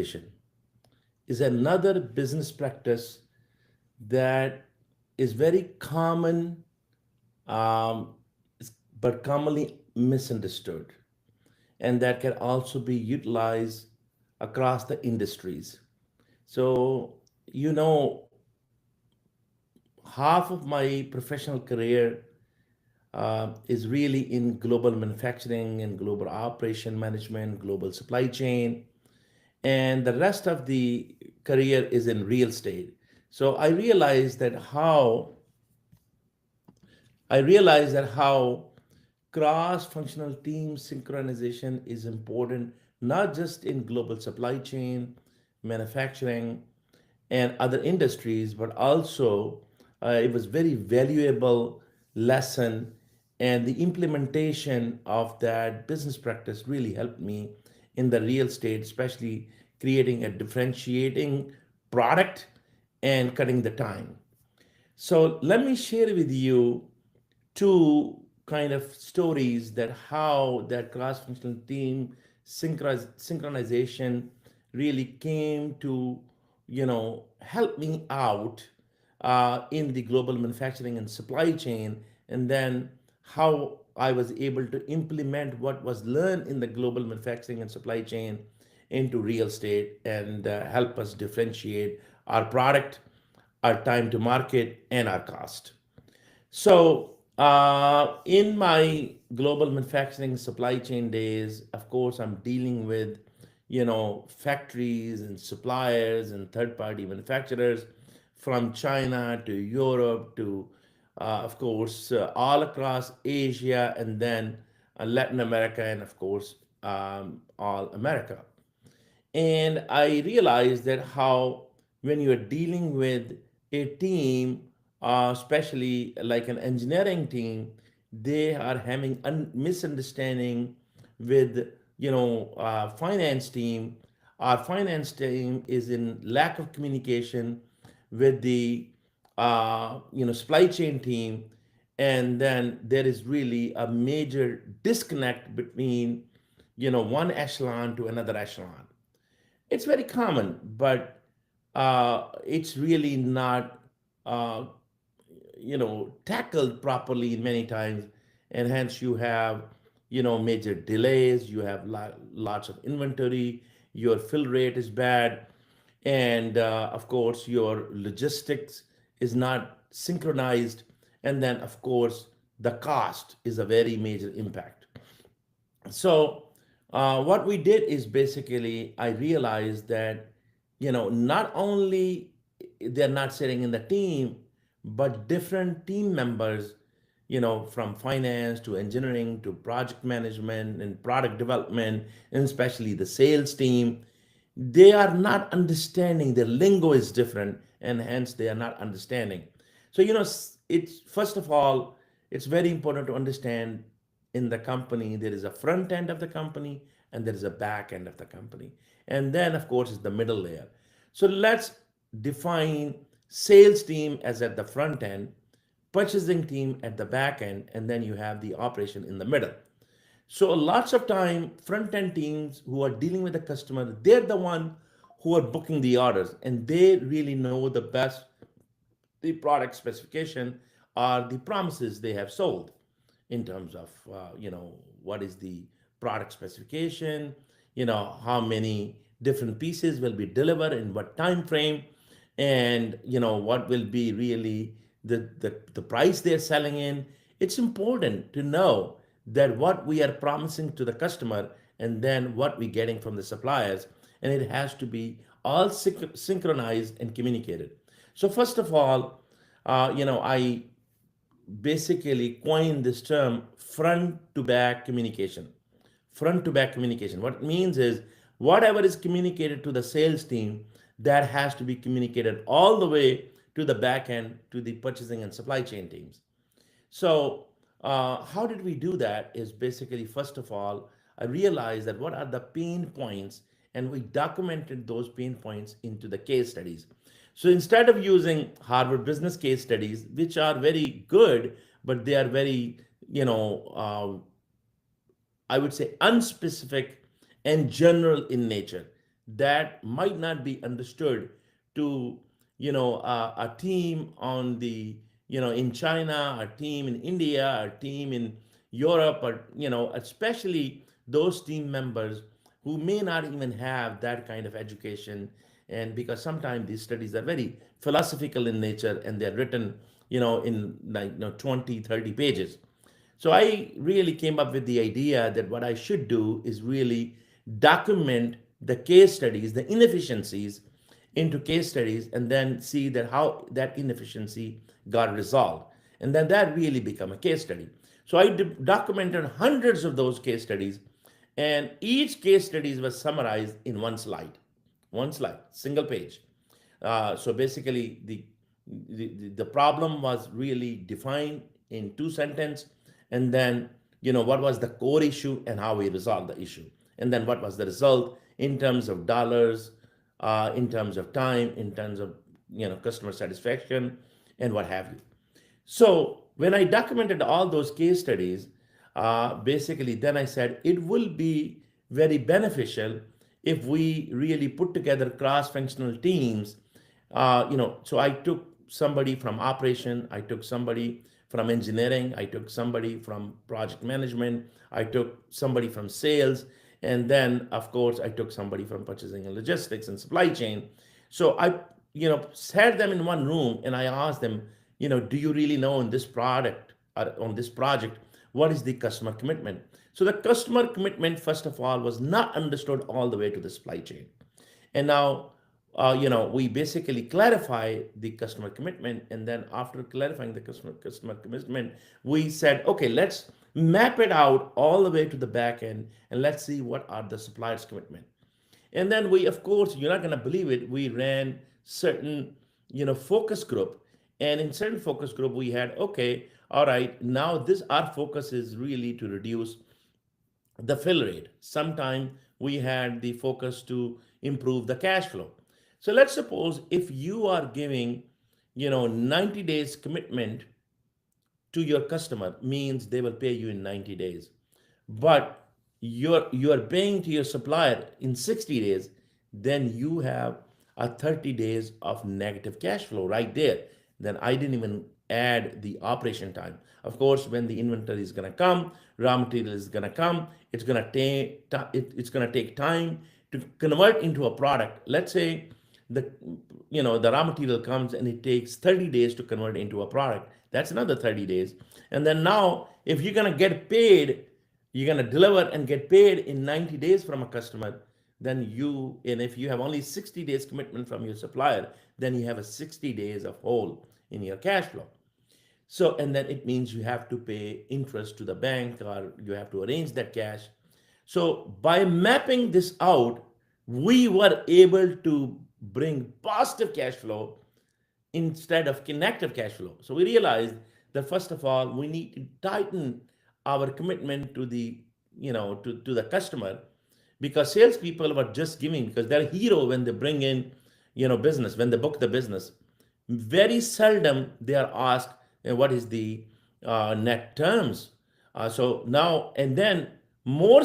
synchronization is another business practice that is very common, um, but commonly misunderstood, and that can also be utilized across the industries. So, you know, half of my professional career is really in global manufacturing and global operation management, global supply chain, and the rest of the career is in real estate. So I realized that how cross-functional team synchronization is important, not just in global supply chain, manufacturing, and other industries, but also it was very valuable lesson, and the implementation of that business practice really helped me in the real estate, especially creating a differentiating product and cutting the time. So let me share with you two kind of stories that how that cross-functional team synchronization really came to help me out in the global manufacturing and supply chain, and then how I was able to implement what was learned in the global manufacturing and supply chain into real estate and help us differentiate our product, our time to market, and our cost. So, in my global manufacturing supply chain days, of course, I'm dealing with, factories and suppliers and third-party manufacturers from China to Europe to, of course, all across Asia, and then Latin America, and of course, all America. And I realized that how when you're dealing with a team, especially like an engineering team, they are having misunderstanding with finance team. Our finance team is in lack of communication with the supply chain team, and then there is really a major disconnect between one echelon to another echelon. It's very common, but it's really not, uh, tackled properly many times, and hence you have, major delays. You have lots of inventory. Your fill rate is bad, and of course your logistics is not synchronized, and then of course the cost is a very major impact. So what we did is basically I realized that not only they're not sitting in the team, but different team members, from finance to engineering to project management and product development, and especially the sales team, they are not understanding. Their lingo is different, and hence they are not understanding. So it's first of all, it's very important to understand in the company there is a front end of the company and there is a back end of the company, and then of course is the middle layer. So let's define sales team as at the front end, purchasing team at the back end, and then you have the operation in the middle. So lots of time, front end teams who are dealing with the customer, they're the one who are booking the orders, and they really know the best the product specification or the promises they have sold in terms of what is the product specification, how many different pieces will be delivered in what time frame, and what will be really the price they're selling in. It's important to know that what we are promising to the customer and then what we're getting from the suppliers, and it has to be all synchronized and communicated. So first of all, I basically coined this term front to back communication. Front to back communication. What it means is whatever is communicated to the sales team, that has to be communicated all the way to the back end to the purchasing and supply chain teams. So, how did we do that? Is basically, first of all, I realized that what are the pain points, and we documented those pain points into the case studies. So instead of using Harvard Business case studies, which are very good, but they are very, I would say, unspecific and general in nature. that might not be understood to a team on the in China, a team in India, a team in Europe, or especially those team members who may not even have that kind of education. And because sometimes these studies are very philosophical in nature and they're written in like 20, 30 pages. So I really came up with the idea that what I should do is really document the case studies, the inefficiencies into case studies, and then see that how that inefficiency got resolved. And then that really become a case study. So I documented hundreds of those case studies, and each case studies was summarized in one slide, single page. So basically, the problem was really defined in two sentences, and then what was the core issue and how we resolved the issue, and then what was the result in terms of dollars, in terms of time, in terms of customer satisfaction, and what have you. So when I documented all those case studies, basically, then I said it will be very beneficial if we really put together cross-functional teams. So I took somebody from operation, I took somebody from engineering, I took somebody from project management, I took somebody from sales, and then of course I took somebody from purchasing and logistics and supply chain. So I sat them in one room and I asked them, do you really know on this product or on this project what is the customer commitment? So the customer commitment, first of all, was not understood all the way to the supply chain. And now, we basically clarify the customer commitment, and then after clarifying the customer commitment, we said, okay, let's map it out all the way to the back end, and let's see what are the suppliers' commitment. And then we, of course, you're not going to believe it, we ran certain, focus group. And in certain focus group, we had, okay, all right, now this our focus is really to reduce the fill rate. Sometime we had the focus to improve the cash flow. So let's suppose if you are giving, 90 days commitment to your customer, means they will pay you in 90 days, but you're paying to your supplier in 60 days, then you have a 30 days of negative cash flow right there. Then I didn't even add the operation time. Of course, when the inventory is going to come, raw material is going to come, it's going to take time to convert into a product. Let's say the the raw material comes and it takes 30 days to convert into a product. That's another 30 days. And then now if you're going to get paid, you're going to deliver and get paid in 90 days from a customer, then and if you have only 60 days commitment from your supplier, then you have a 60 days of hole in your cash flow. So, and then it means you have to pay interest to the bank, or you have to arrange that cash. So by mapping this out, we were able to bring positive cash flow instead of negative cash flow. So we realized that first of all, we need to tighten our commitment to the to the customer, because salespeople were just giving because they're a hero when they bring in business, when they book the business. Very seldom they are asked what is the net terms. So now and then, more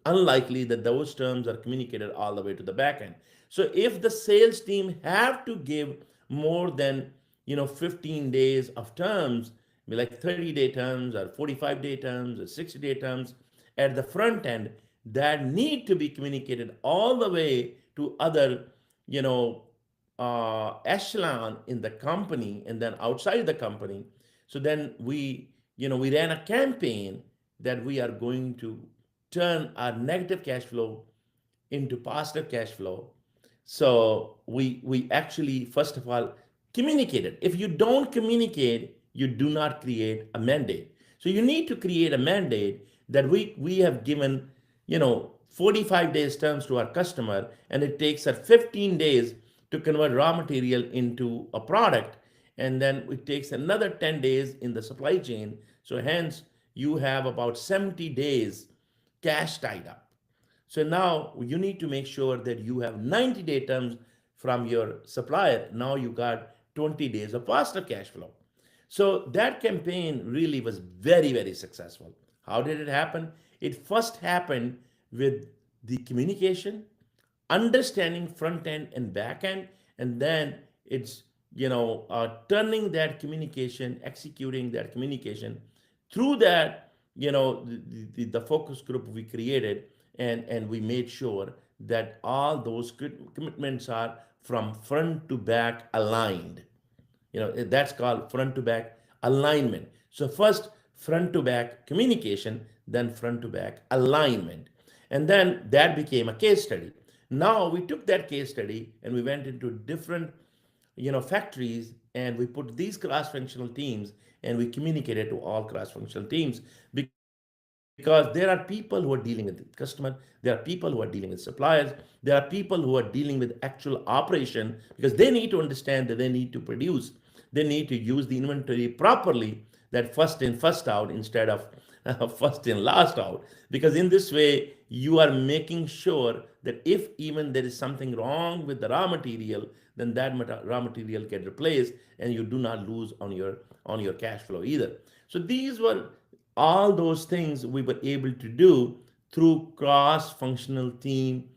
unlikely that those terms are communicated all the way to the back end. So if the sales team have to give more than 15 days of terms, like 30-day terms or 45-day terms or 60-day terms at the front end, that need to be communicated all the way to other you know echelon in the company and then outside the company. So then we ran a campaign that we are going to turn our negative cash flow into positive cash flow. So we actually first of all communicated. If you don't communicate, you do not create a mandate. So you need to create a mandate that we have given 45 days terms to our customer, and it takes us 15 days to convert raw material into a product, and then it takes another 10 days in the supply chain. So hence you have about 70 days cash tied up. So now you need to make sure that you have 90-day terms from your supplier. Now you got 20 days of positive cash flow. So that campaign really was very, very successful. How did it happen? It first happened with the communication. understanding front end and back end, and then it's turning that communication, executing that communication through that, the focus group we created, and we made sure that all those commitments are from front to back aligned. That's called front to back alignment. So first front to back communication, then front to back alignment, and then that became a case study. Now we took that case study and we went into different factories, and we put these cross-functional teams, and we communicated to all cross-functional teams, because there are people who are dealing with the customer, there are people who are dealing with suppliers, there are people who are dealing with actual operation, because they need to understand that they need to produce, they need to use the inventory properly, that first in first out instead of first in last out, because in this way you are making sure that if even there is something wrong with the raw material, then that raw material get replaced, and you do not lose on your cash flow either. So these were all those things we were able to do through cross functional team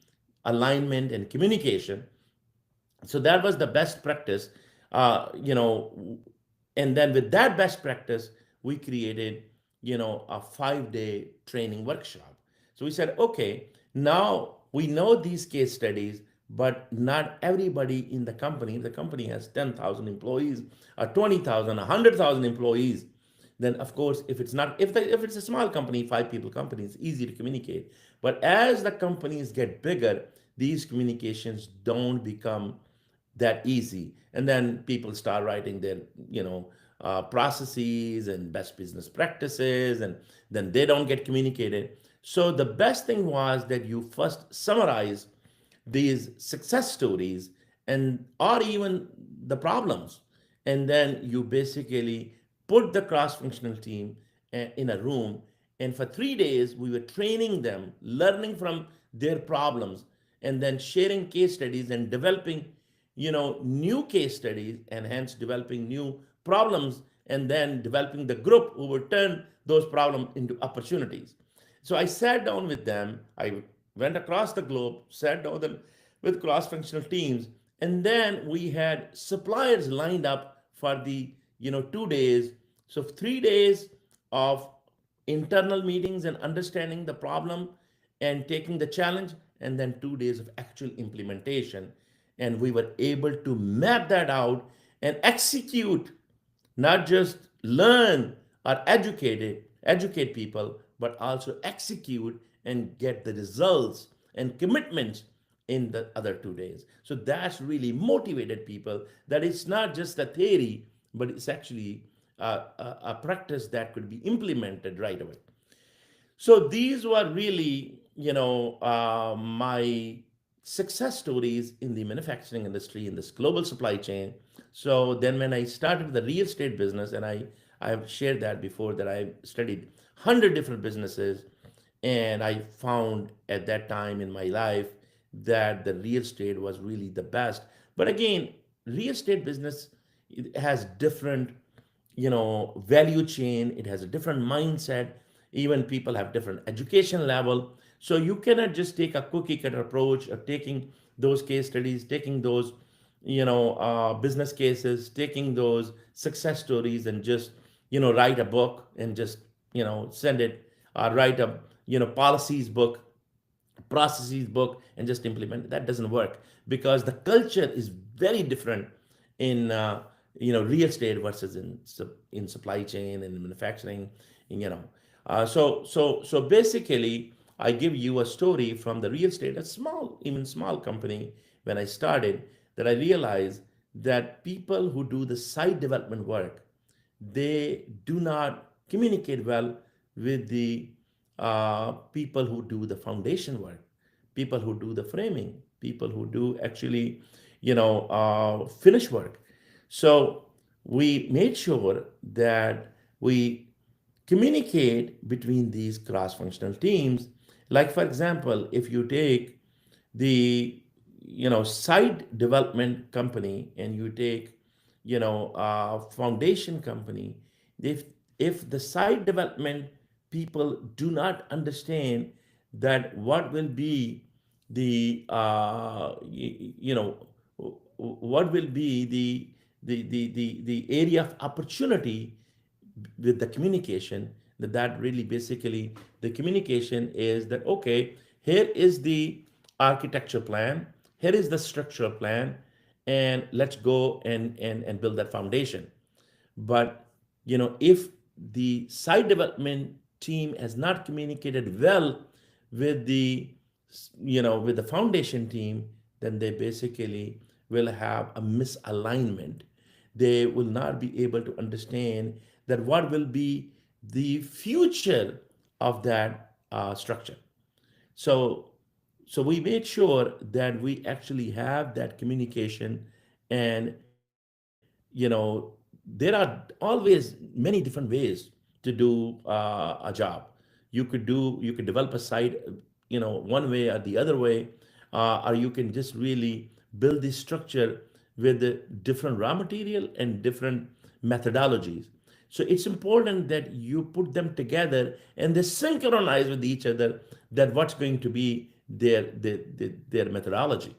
alignment and communication. So that was the best practice, and then with that best practice we created a 5-day training workshop. So we said, okay, now we know these case studies, but not everybody in the company has 10,000 employees, or 20,000, 100,000 employees. Then of course, if it's a small company, 5 people company, it's easy to communicate. But as the companies get bigger, these communications don't become that easy, and then people start writing their processes and best business practices, and then they don't get communicated. So the best thing was that you first summarize these success stories, and or even the problems, and then you basically put the cross-functional team in a room, and for 3 days we were training them, learning from their problems, and then sharing case studies and developing new case studies, and hence developing new problems, and then developing the group who would turn those problems into opportunities. So I sat down with them. I went across the globe, sat down with cross-functional teams, and then we had suppliers lined up for the 2 days. So 3 days of internal meetings and understanding the problem and taking the challenge, and then 2 days of actual implementation. And we were able to map that out and execute, not just learn or educate people, but also execute and get the results and commitments in the other 2 days. So that's really motivated people, that it's not just a theory, but it's actually a practice that could be implemented right away. So these were really, my success stories in the manufacturing industry, in this global supply chain. So then when I started the real estate business, and I have shared that before, that I studied 100 different businesses, and I found at that time in my life that the real estate was really the best. But again, real estate business, it has different value chain, it has a different mindset, even people have different education level. So you cannot just take a cookie cutter approach of taking those case studies, taking those business cases, taking those success stories, and just write a book and just send it, or write a policies book, processes book, and just implement it. That doesn't work, because the culture is very different in real estate versus in supply chain and manufacturing. you know so basically, I give you a story from the real estate, a small, even small company. When I started, that I realized that people who do the site development work, they do not communicate well with the people who do the foundation work, people who do the framing, people who do actually, finish work. So we made sure that we communicate between these cross-functional teams. Like for example, if you take the site development company, and you take foundation company, if the site development people do not understand that what will be the what will be the area of opportunity with the communication. That really basically the communication is that, okay, here is the architecture plan, here is the structural plan, and let's go and build that foundation. But if the site development team has not communicated well with the with the foundation team, then they basically will have a misalignment. They will not be able to understand that what will be the future of that structure. So we make sure that we actually have that communication. And there are always many different ways to do a job. You could develop a site one way or the other way, or you can just really build this structure with the different raw material and different methodologies. So it's important that you put them together and they synchronize with each other, that what's going to be their methodology.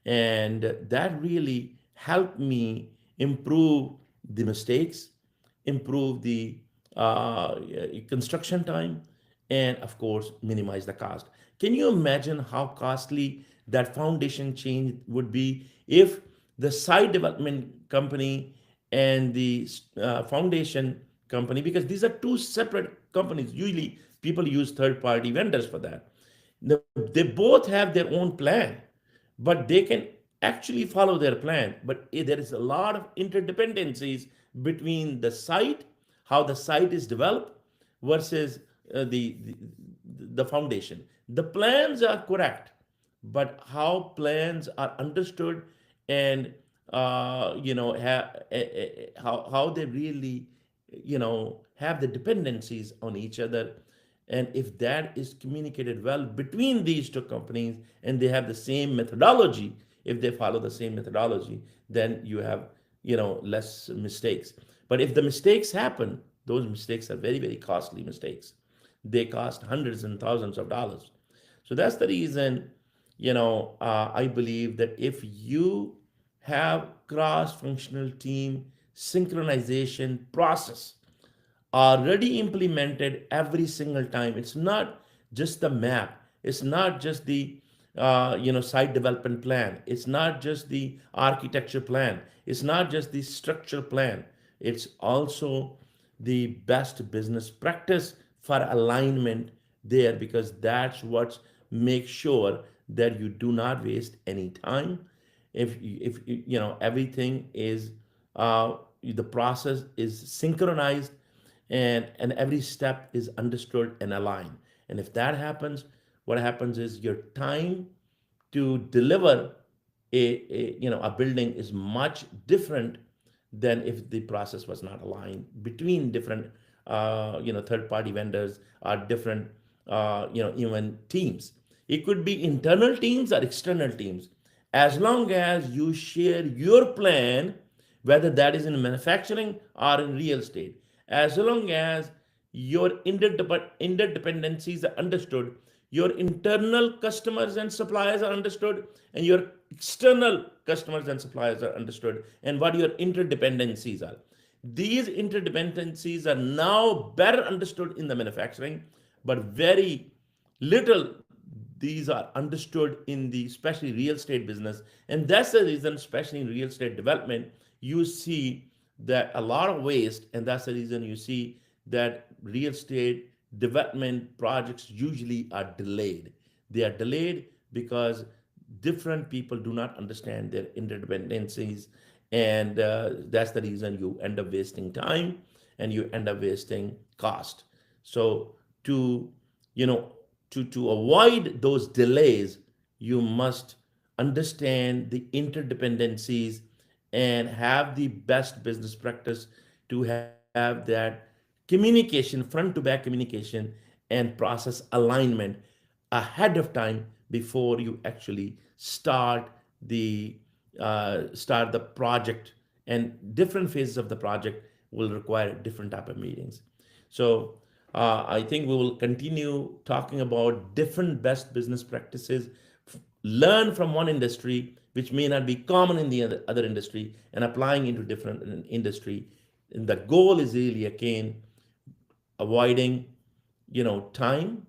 And that really helped me improve the mistakes, improve the construction time, and of course minimize the cost. Can you imagine how costly that foundation change would be if the site development company and the foundation company, because these are two separate companies, usually people use third party vendors for that. They both have their own plan, but they can actually follow their plan. But there is a lot of interdependencies between the site, how the site is developed, versus the foundation. The plans are correct, but how plans are understood, and how they really have the dependencies on each other. And if that is communicated well between these two companies, and they have the same methodology, if they follow the same methodology, then you have less mistakes. But if the mistakes happen, those mistakes are very, very costly mistakes. They cost hundreds and thousands of dollars. So that's the reason, I believe that if you have cross-functional team synchronization process already implemented every single time. It's not just the map. It's not just the site development plan. It's not just the architecture plan. It's not just the structure plan. It's also the best business practice for alignment there, because that's what makes sure that you do not waste any time. If everything is the process is synchronized, and every step is understood and aligned. And if that happens, what happens is your time to deliver a building is much different than if the process was not aligned between different third party vendors or different even teams. It could be internal teams or external teams. As long as you share your plan, whether that is in manufacturing or in real estate, as long as your interdependencies are understood, your internal customers and suppliers are understood, and your external customers and suppliers are understood, and what your interdependencies are. These interdependencies are now better understood in the manufacturing, but very little these are understood in the especially real estate business. And that's the reason, especially in real estate development, you see that a lot of waste. And that's the reason you see that real estate development projects usually are delayed. They are delayed because different people do not understand their interdependencies. And that's the reason you end up wasting time, and you end up wasting cost. So to you know to avoid those delays, you must understand the interdependencies and have the best business practice to have that communication, front to back communication, and process alignment ahead of time before you actually the start the project. And different phases of the project will require different type of meetings. So I think we will continue talking about different best business practices learn from one industry which may not be common in the other industry and applying into different industry. And the goal is really again avoiding, time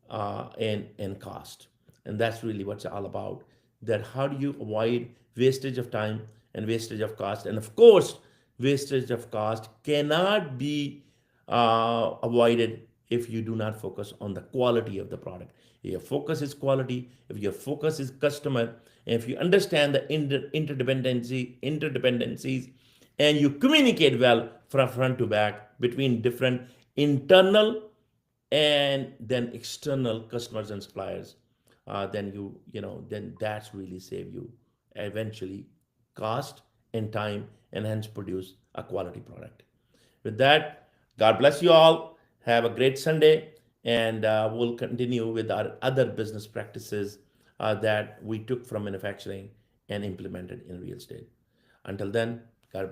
and cost. And that's really what's all about. That how do you avoid wastage of time and wastage of cost? And of course, wastage of cost cannot be avoided if you do not focus on the quality of the product. If your focus is quality, if your focus is customer, and if you understand the interdependencies, and you communicate well from front to back between different internal and then external customers and suppliers, then then that's really save you eventually cost and time, and hence produce a quality product. With that, God bless you all. Have a great Sunday, and we'll continue with our other business practices that we took from manufacturing and implemented in real estate. Until then,